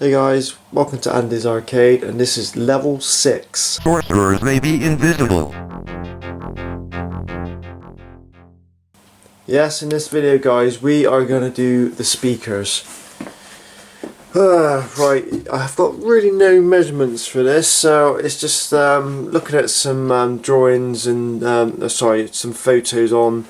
Hey guys, welcome to Andy's Arcade, and this is level 6. Sorcerers may be invisible. Yes, in this video guys, we are going to do the speakers. Right, I've got really no measurements for this, so it's just looking at some drawings and, some photos on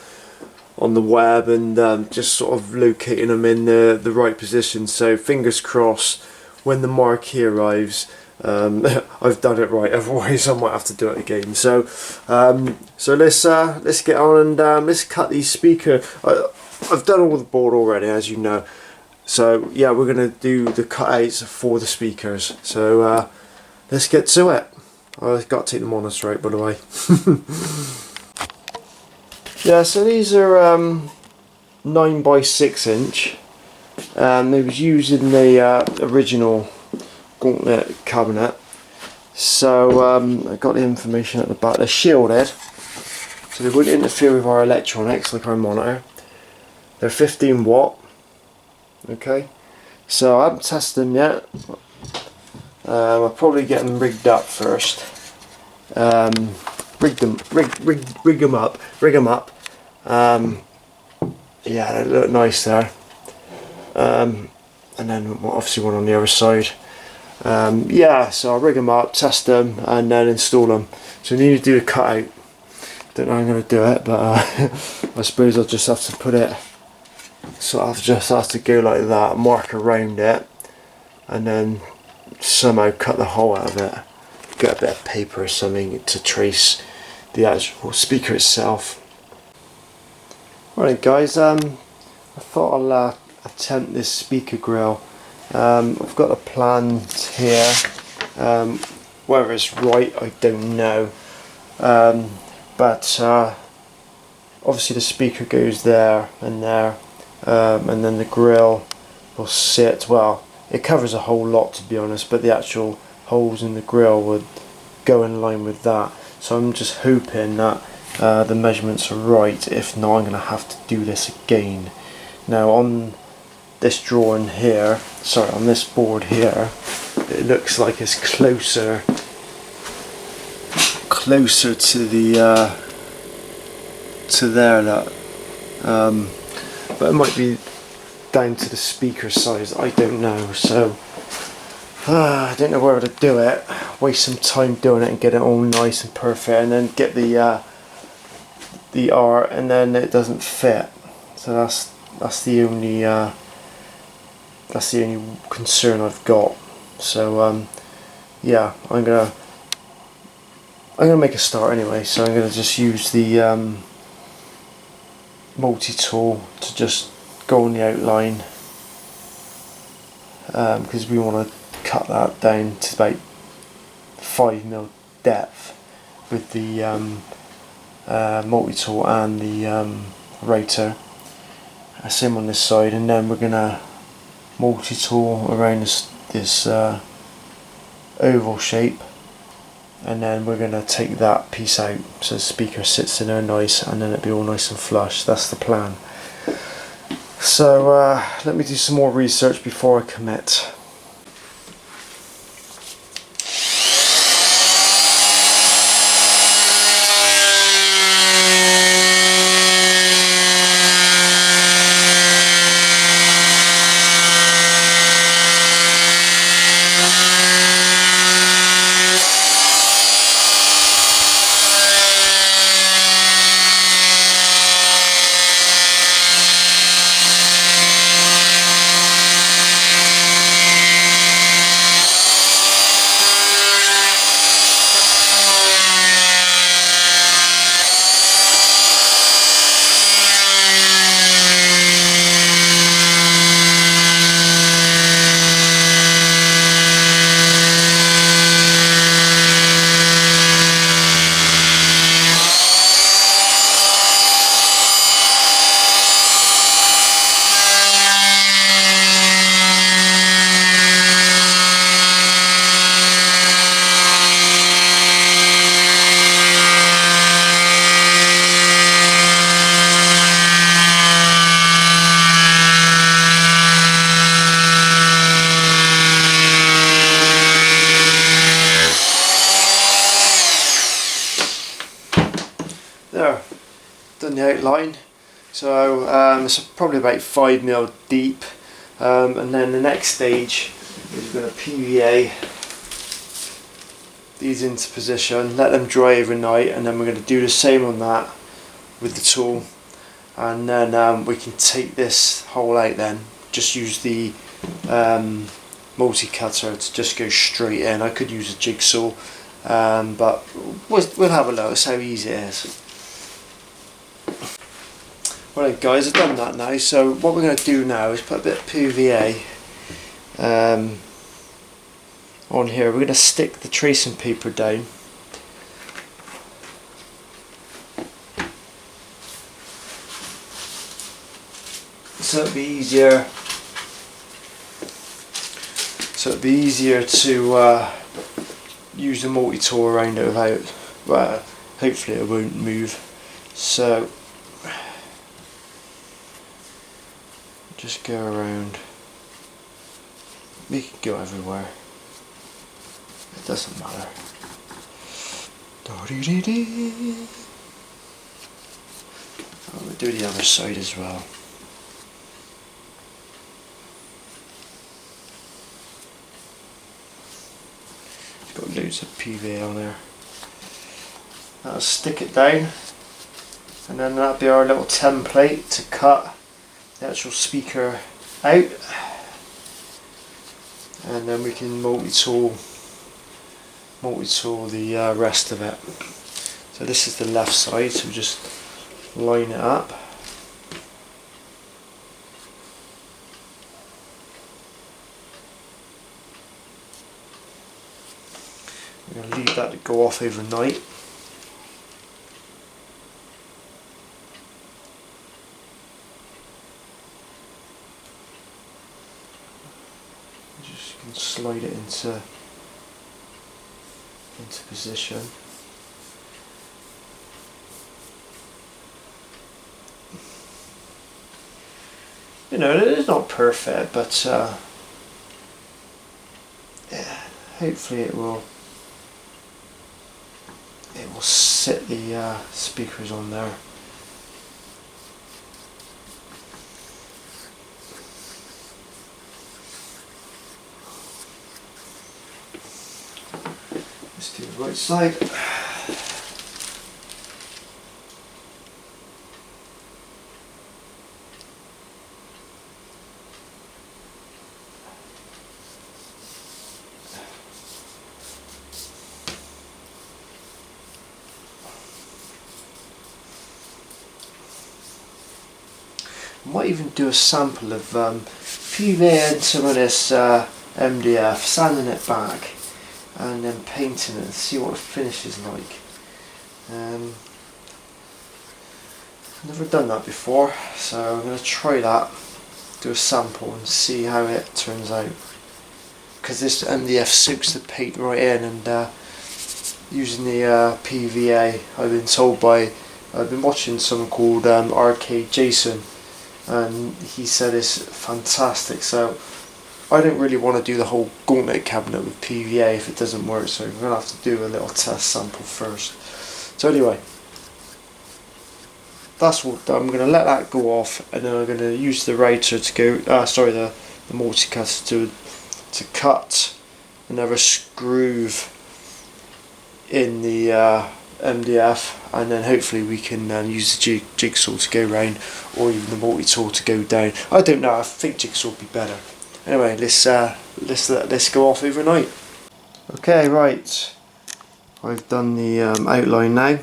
the web, and just sort of locating them in the right position. So fingers crossed when the marquee arrives, I've done it right. Otherwise I might have to do it again. So let's get on and let's cut these speakers. I've done all the board already, as you know. So yeah, we're gonna do the cutouts for the speakers. So let's get to it. I've got to take them on us right, by the way. Yeah, so these are 9 by 6 inch. They was used in the original Gauntlet cabinet. So I got the information at the back. They're shielded, so they wouldn't interfere with our electronics like our monitor. They're 15 watt. Okay, so I haven't tested them yet. I'll probably get them rigged up first. Rig them up. Yeah, they look nice there. And then obviously one on the other side. Yeah, so I'll rig them up, test them, and then install them. So we need to do a cutout. Don't know how I'm going to do it, but I suppose I'll just have to put it. So I'll just have to go like that, mark around it, and then somehow cut the hole out of it. Get a bit of paper or something to trace the actual speaker itself. Alright guys, I thought I'll attempt this speaker grill. I've got a plan here. Whether it's right, I don't know. But obviously the speaker goes there, and then the grill will sit. Well, it covers a whole lot, to be honest, but the actual holes in the grill would go in line with that. So I'm just hoping that the measurements are right. If not, I'm going to have to do this again. Now on this drawing here, sorry, on this board here, it looks like it's closer to the to there, that but it might be down to the speaker size. I don't know. So I don't know where to do it. Waste some time doing it and get it all nice and perfect, and then get the art, and then it doesn't fit. So that's the only concern I've got. So yeah, I'm gonna make a start anyway. So I'm gonna just use the multi-tool to just go on the outline, because we want to cut that down to about 5mm depth with the multi-tool and the rotor. Same on this side, and then we're gonna multi-tool around this oval shape, and then we're gonna take that piece out so the speaker sits in there nice, and then it'll be all nice and flush. That's the plan. So let me do some more research before I commit. the outline. So it's probably about 5mm deep, and then the next stage is we're going to PVA these into position, let them dry overnight, and then we're going to do the same on that with the tool, and then we can take this hole out. Then just use the multi-cutter to just go straight in. I could use a jigsaw, but we'll have a look, see how easy it is. Right guys, I've done that now, so what we're going to do now is put a bit of PVA on here. We're going to stick the tracing paper down. So it'll be easier to use the multi-tool around it without, well, hopefully it won't move. So just go around, make it go everywhere, it doesn't matter. We'll do the other side as well. Got loads of PVA on there. That'll stick it down, and then that'll be our little template to cut the actual speaker out, and then we can multi-tool the rest of it. So this is the left side, so we just line it up. We're going to leave that to go off overnight. Just can slide it into position. You know, it's not perfect, but yeah, hopefully it will sit the speakers on there. Let's do the right side. Might even do a sample of PVA some of this MDF, sanding it back and then painting it and see what the finish is like. Never done that before, so I'm going to try that, do a sample and see how it turns out, because this MDF soaks the paint right in, and using the PVA, I've been watching someone called Arcade Jason, and he said it's fantastic. So I don't really want to do the whole Gauntlet cabinet with PVA if it doesn't work, so we're going to have to do a little test sample first. So anyway, that's what I'm going to let that go off, and then I'm going to use the router to go, the multi-cutter to cut another groove in the MDF, and then hopefully we can use the jigsaw to go round, or even the multi-tool to go down. I don't know, I think jigsaw would be better. Anyway, let's let this go off overnight. Okay, right, I've done the outline now.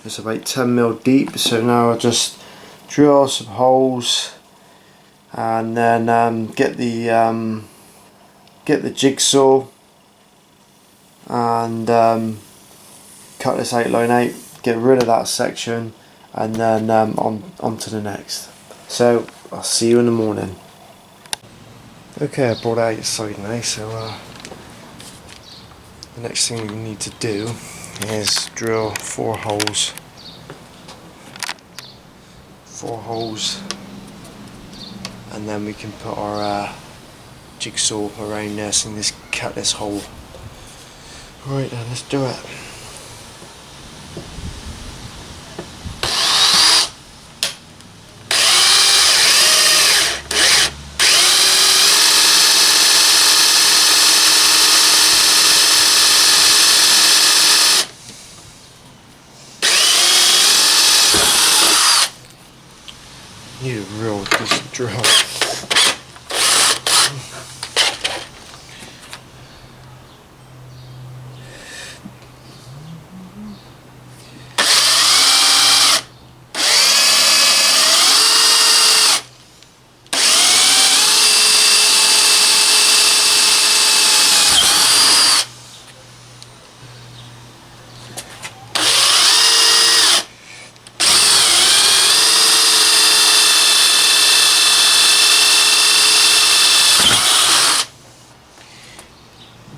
It's about 10mm deep, so now I'll just drill some holes and then get the jigsaw and cut this outline out, get rid of that section, and then on to the next. So I'll see you in the morning. Okay, I brought it outside now, so the next thing we need to do is drill 4 holes, and then we can put our jigsaw around this and just cut this hole. Right then, let's do it. real decent drill.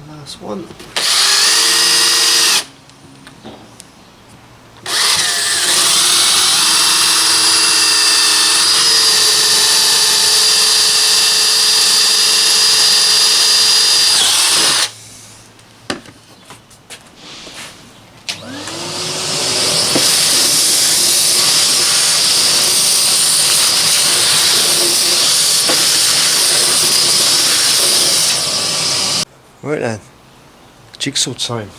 Last one. Right then, jigsaw time.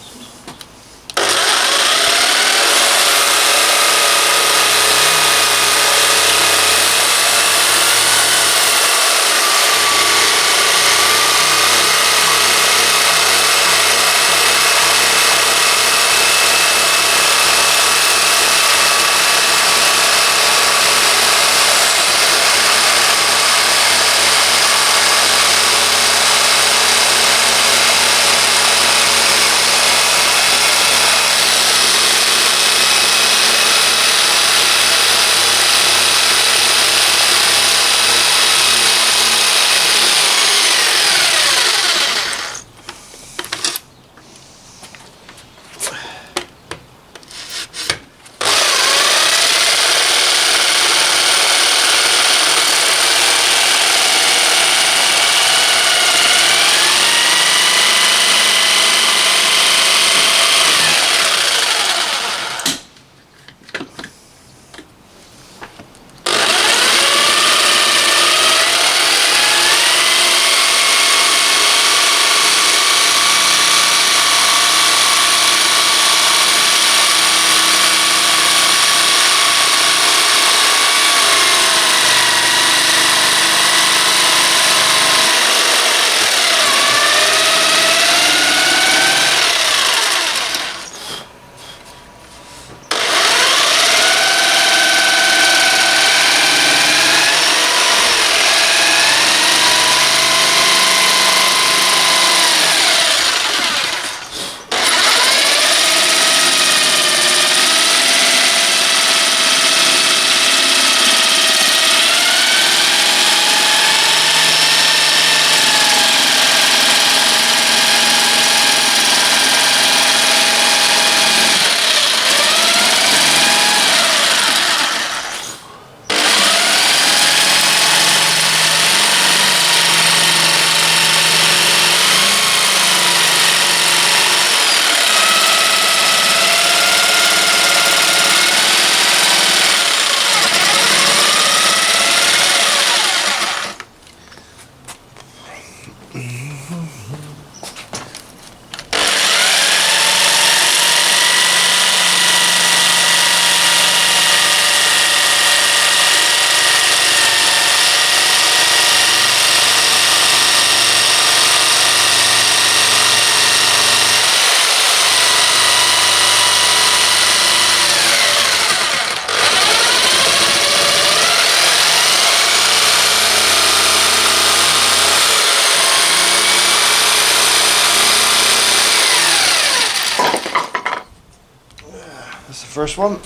That's the first one.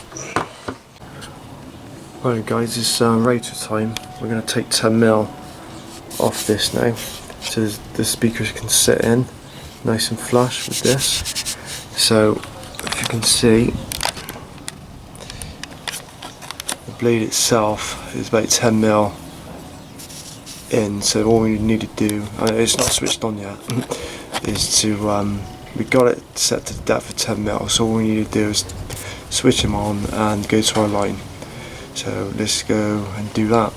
Right guys, it's rotor time. We're going to take 10mm off this now so the speakers can sit in nice and flush with this. So if you can see, the blade itself is about 10mm in, so all we need to do, it's not switched on yet, is to, we got it set to the depth of 10mm, so all we need to do is switch them on and go to our line. So let's go and do that.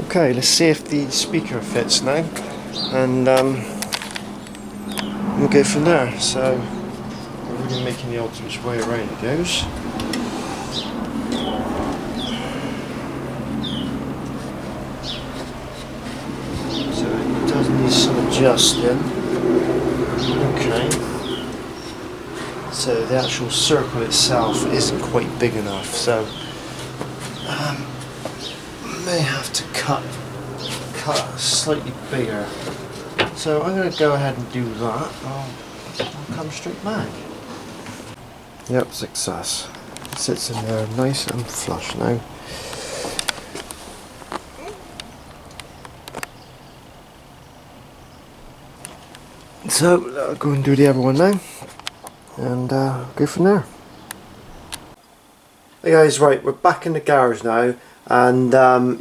Okay, let's see if the speaker fits now, and we'll go from there. So we're really making the odds which way around it goes. So it does need some adjusting. Okay. So the actual circle itself isn't quite big enough, so may have to cut slightly bigger. So I'm going to go ahead and do that. I'll come straight back. Yep, success. It sits in there nice and flush now. So I'll go and do the other one now, and go from there. Hey guys, right, we're back in the garage now, and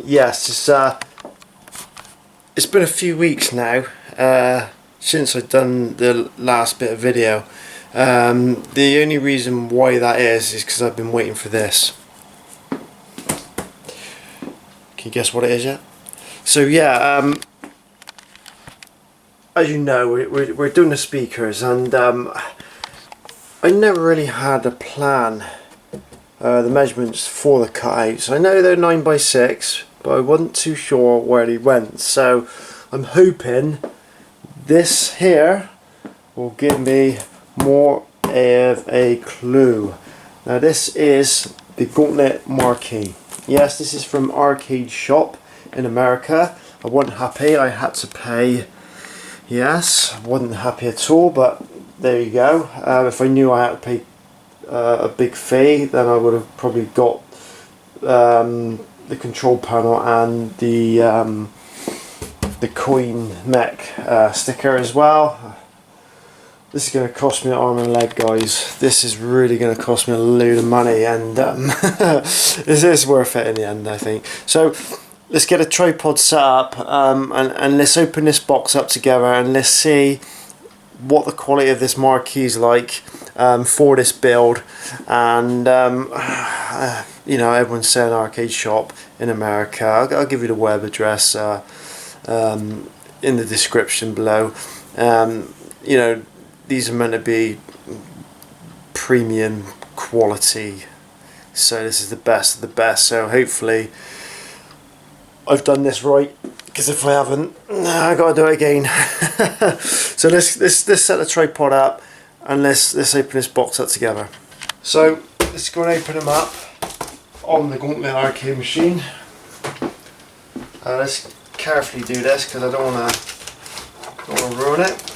yes, it's been a few weeks now since I've done the last bit of video. The only reason why that is because I've been waiting for this. Can you guess what it is yet? So yeah, as you know, we're doing the speakers, and I never really had a plan. The measurements for the cutouts. I know they're 9x6, but I wasn't too sure where they went. So I'm hoping this here will give me more of a clue. Now this is the Gauntlet marquee. Yes, this is from Arcade Shop in America. I wasn't happy. I had to pay. Yes, I wasn't happy at all. But there you go. If I knew I had to pay a big fee, then I would have probably got the control panel and the coin mech sticker as well. This is going to cost me an arm and a leg, guys. This is really going to cost me a load of money, and this is worth it in the end, I think. So let's get a tripod set up, and let's open this box up together, and let's see what the quality of this marquee is like for this build. And you know, everyone's saying Arcade Shop in America. I'll give you the web address in the description below. You know, these are meant to be premium quality, so this is the best of the best. So hopefully I've done this right, because if I haven't, I gotta do it again. So let's set the tripod up, and let's open this box up together. So let's go and open them up on the Gauntlet arcade machine. Let's carefully do this because I don't want to ruin it.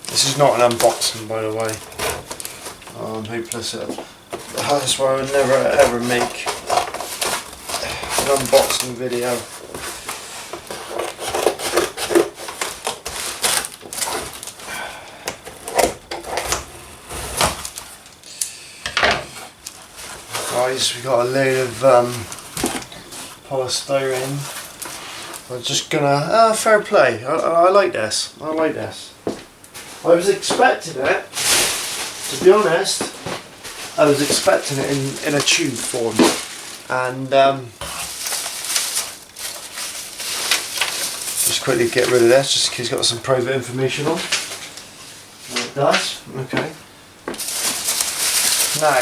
This is not an unboxing, by the way. Oh, I'm hopeless at it. That's why I would never ever make an unboxing video. Guys, we got a load of polystyrene. I'm just gonna, fair play. I like this. I like this. I was expecting it, to be honest. I was expecting it in a tube form, and just quickly get rid of this, just in case it's got some private information on. And it does. Okay. Now,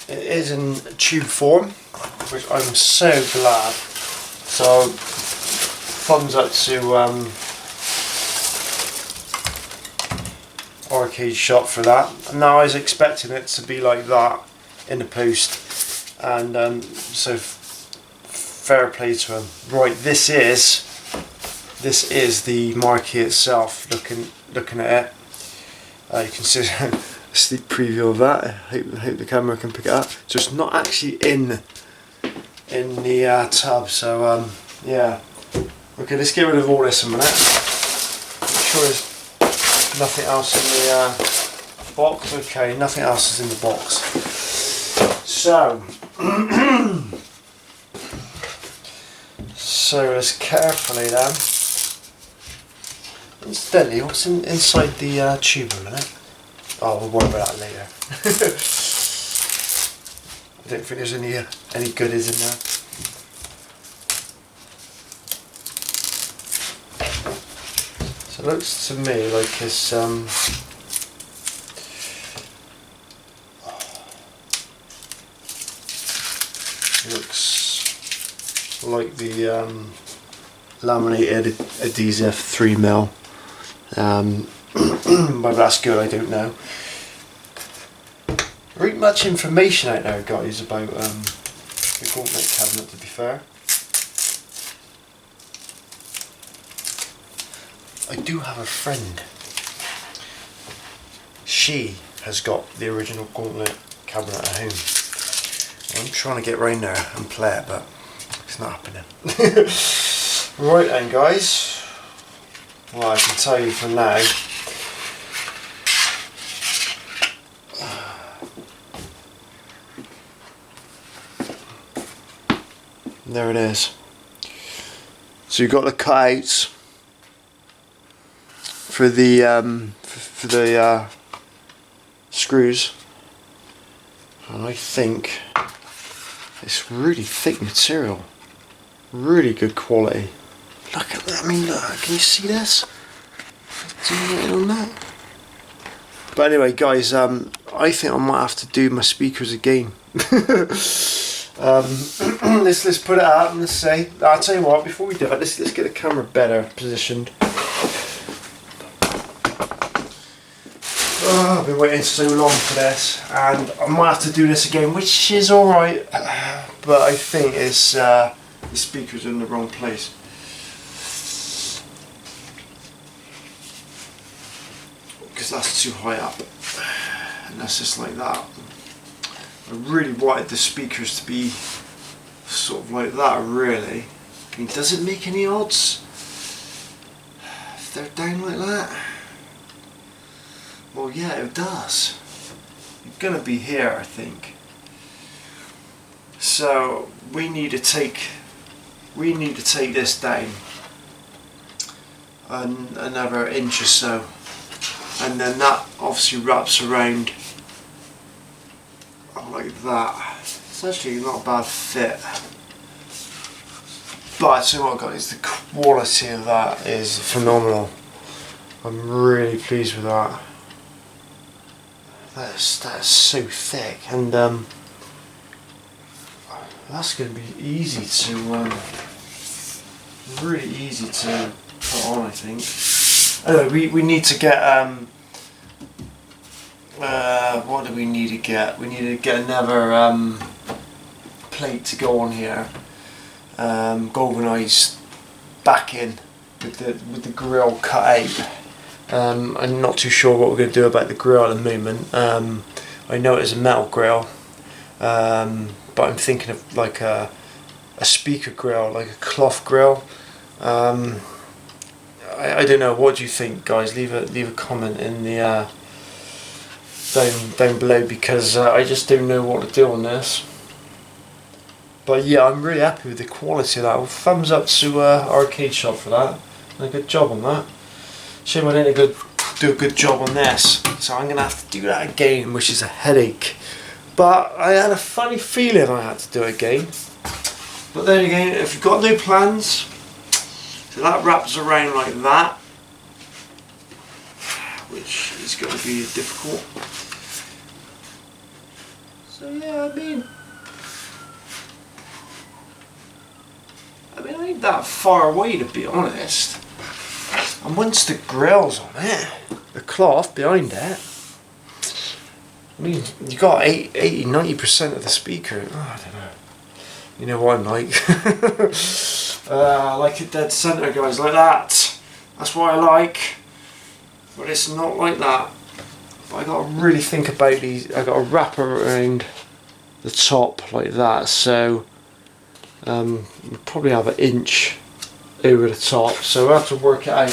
it is in tube form, which I'm so glad. So, thumbs up to Arcade Shop for that. Now I was expecting it to be like that in the post, and so fair play to him. Right, this is the marquee itself. Looking at it, you can see a sneak preview of that. I hope the camera can pick it up. So it's not actually in in the tub. So yeah. Okay, let's get rid of all this a minute. Make sure there's nothing else in the box. Okay, nothing else is in the box. So, so let's carefully then. Incidentally, what's inside the tube a minute? Oh, we'll worry about that later. I don't think there's any goodies in there. So it looks to me like it's looks like the laminated adhesive 3mm. Whether that's good, I don't know. There ain't much information out there, guys, about the Gauntlet cabinet, to be fair. I do have a friend. She has got the original Gauntlet cabinet at home. I'm trying to get round there and play it, but it's not happening. Right then, guys. Well, I can tell you for now. There it is. So you've got the cutouts for the screws, and I think it's really thick material, really good quality. Look at that! I mean, look, can you see this? Zoom in on that. But anyway, guys, I think I might have to do my speakers again. Let's put it out and let's say. I'll tell you what. Before we do it, let's get the camera better positioned. Oh, I've been waiting so long for this, and I might have to do this again, which is all right. But I think it's the speakers are in the wrong place. Because that's too high up, and that's just like that. I really wanted the speakers to be sort of like that, really. I mean, does it make any odds if they're down like that? Well, yeah, it does. You're gonna be here, I think. So we need to take this down another inch or so, and then that obviously wraps around like that. It's actually not a bad fit. But I tell you what, guys, the quality of that is phenomenal. I'm really pleased with that. That is so thick, and that's going to be easy to really easy to put on, I think. Anyway, we need to get what do we need to get? We need to get another plate to go on here, galvanised backing with the grill cut out. I'm not too sure what we're going to do about the grill at the moment. I know it's a metal grill, but I'm thinking of like a speaker grill, like a cloth grill. I don't know. What do you think, guys? Leave a comment in the down below, because I just don't know what to do on this. But yeah, I'm really happy with the quality of that. Well, thumbs up to Arcade Shop for that. Done a good job on that. Shame I didn't do a good job on this, so I'm going to have to do that again, which is a headache. But I had a funny feeling I had to do it again. But then again, if you've got no plans, so that wraps around like that, which is going to be difficult. So yeah, I mean I ain't that far away, to be honest. And once the grill's on it, the cloth behind it, I mean, you got 80-90% of the speaker. Oh, I don't know. You know what I'm like. I like it dead centre, guys, like that. That's what I like. But it's not like that. But I got to really think about these. I got to wrap around the top like that. So we probably have an inch over the top, so we'll have to work it out.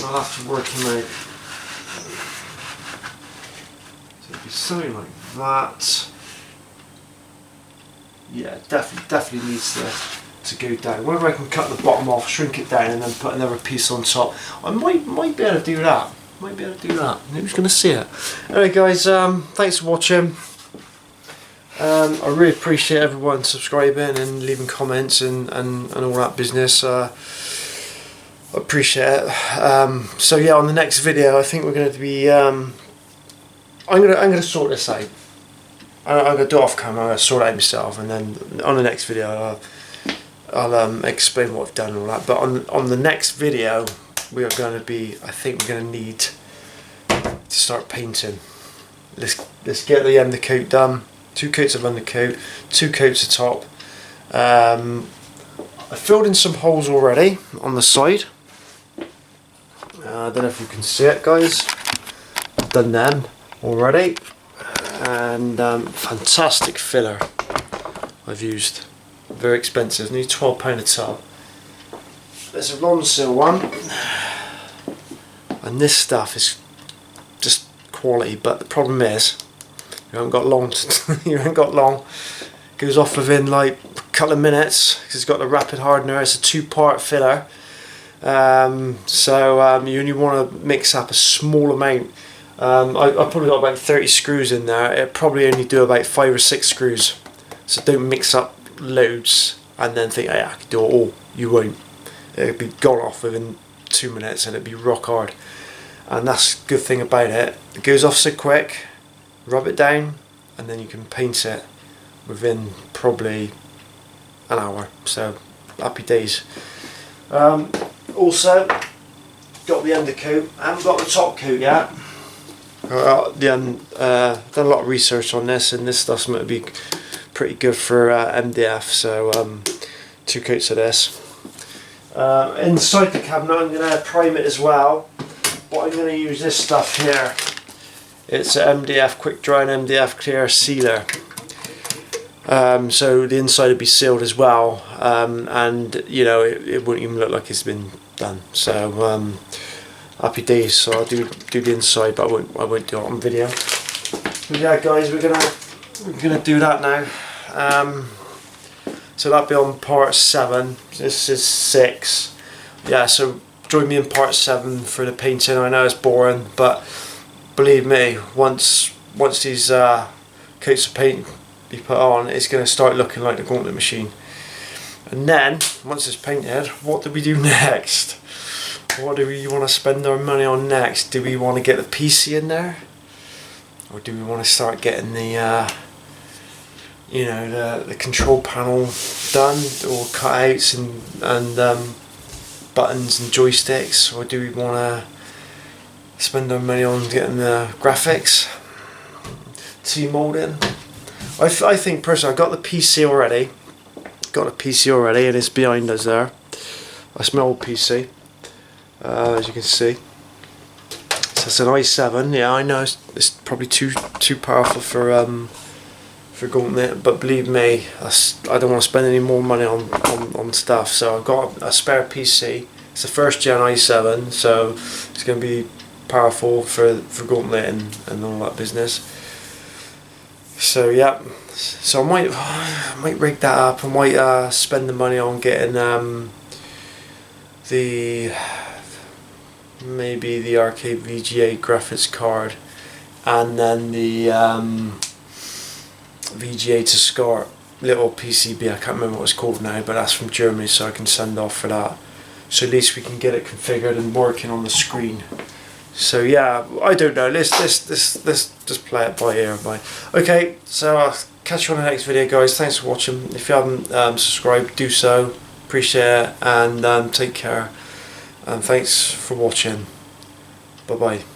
I'll have to work him out. So it'd be something like that. Yeah, definitely needs to go down. Whether I can cut the bottom off, shrink it down, and then put another piece on top, I might be able to do that. Who's going to see it? Anyway, guys, thanks for watching. I really appreciate everyone subscribing and leaving comments and all that business. I appreciate it. So yeah, on the next video, I think we're going to be. I'm gonna sort this out. I'm gonna do it off camera. I'm gonna sort it out myself, and then on the next video, I'll explain what I've done and all that. But on the next video, we are going to be. I think we're going to need to start painting. Let's get the undercoat done. 2 coats of undercoat, 2 coats of top. I filled in some holes already on the side. I don't know if you can see it, guys. I've done them already, and fantastic filler I've used. Very expensive, nearly £12 a tub. There's a Ronsil one, and this stuff is just quality. But the problem is, you haven't got long. You haven't got long. It goes off within like a couple of minutes because it's got the rapid hardener. It's a 2-part filler, so you only want to mix up a small amount. I probably got about 30 screws in there. It probably only do about 5 or 6 screws. So don't mix up loads and then think, hey, I can do it all. You won't. It'll be gone off within 2 minutes and it'll be rock hard. And that's the good thing about it. It goes off so quick. Rub it down, and then you can paint it within probably an hour. So happy days. Also got the undercoat. I haven't got the top coat yet. Done a lot of research on this, and this stuff's meant to be pretty good for MDF. So 2 coats of this. Inside the cabinet, I'm going to prime it as well. But I'm going to use this stuff here. It's an MDF quick dry and MDF clear sealer. So the inside will be sealed as well, and you know it won't even look like it's been done. So happy days. So I'll do the inside, but I won't do it on video. But yeah, guys, we're gonna do that now. So that'll be on part 7. This is 6. Yeah. So join me in part 7 for the painting. I know it's boring, but believe me, once these coats of paint be put on, it's going to start looking like the Gauntlet machine. And then, once it's painted, what do we do next? What do we want to spend our money on next? Do we want to get the PC in there? Or do we want to start getting the you know, the control panel done, or cutouts and buttons and joysticks? Or do we want to spend our money on getting the graphics, T-molding? I think personally, I've got the PC already. And it's behind us there. That's my old PC, as you can see. So it's an i7. Yeah, I know it's probably too powerful for Gauntlet, but believe me, I don't want to spend any more money on stuff. So I've got a spare PC. It's a 1st gen i7, so it's going to be powerful for Gauntlet and all that business. So yeah, so I might rig that up. I might spend the money on getting maybe the arcade VGA graphics card, and then the VGA to SCART little PCB. I can't remember what it's called now, but that's from Germany, so I can send off for that. So at least we can get it configured and working on the screen. So yeah, I don't know. Let's just play it by ear. Okay, so I'll catch you on the next video, guys. Thanks for watching. If you haven't subscribed, do so. Appreciate it, and take care. And thanks for watching. Bye bye.